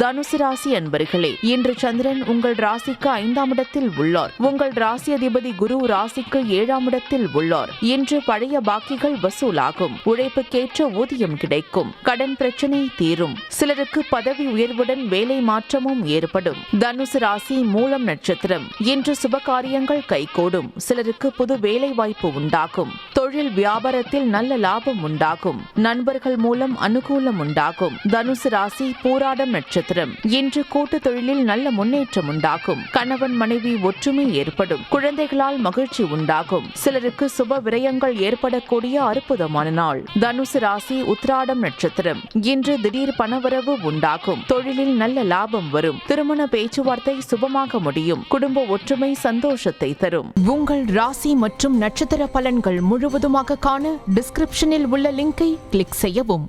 தனுசு ராசி அன்பர்களே, இன்று சந்திரன் உங்கள் ராசிக்கு 5ஆம் இடத்தில் உள்ளார். உங்கள் ராசி அதிபதி குரு ராசிக்கு 7ஆம் இடத்தில் உள்ளார். இன்று பழைய பாக்கிகள் வசூலாகும். உழைப்புக்கேற்ற ஊதியம் கிடைக்கும். கடன் பிரச்சனை தீரும். சிலருக்கு பதவி உயர்வுடன் வேலை மாற்றமும் ஏற்படும். தனுசு ராசி மூலம் நட்சத்திரம். இன்று சுபகாரியங்கள் கைகூடும். சிலருக்கு புது வேலை வாய்ப்பு உண்டாகும். தொழில் வியாபாரத்தில் நல்ல லாபம் உண்டாகும். நண்பர்கள் மூலம் அனுகூலம் உண்டாகும். தனுசு ராசி பூராடம் நட்சத்திரம். இன்று கூட்டு தொழிலில் நல்ல முன்னேற்றம் உண்டாகும். கணவன் மனைவி ஒற்றுமை ஏற்படும். குழந்தைகளால் மகிழ்ச்சி உண்டாகும். சிலருக்கு சுப விரயங்கள் ஏற்படக்கூடிய அற்புதமான நாள். தனுசு ராசி உத்திராடம் நட்சத்திரம். இன்று திடீர் பணவரவு உண்டாகும். தொழிலில் நல்ல லாபம் வரும். திருமண பேச்சுவார்த்தை சுபமாக முடியும். குடும்ப ஒற்றுமை சந்தோஷத்தை தரும். உங்கள் ராசி மற்றும் நட்சத்திர பலன்கள் முழுவதுமாக காண டிஸ்கிரிப்ஷனில் உள்ள லிங்கை கிளிக் செய்யவும்.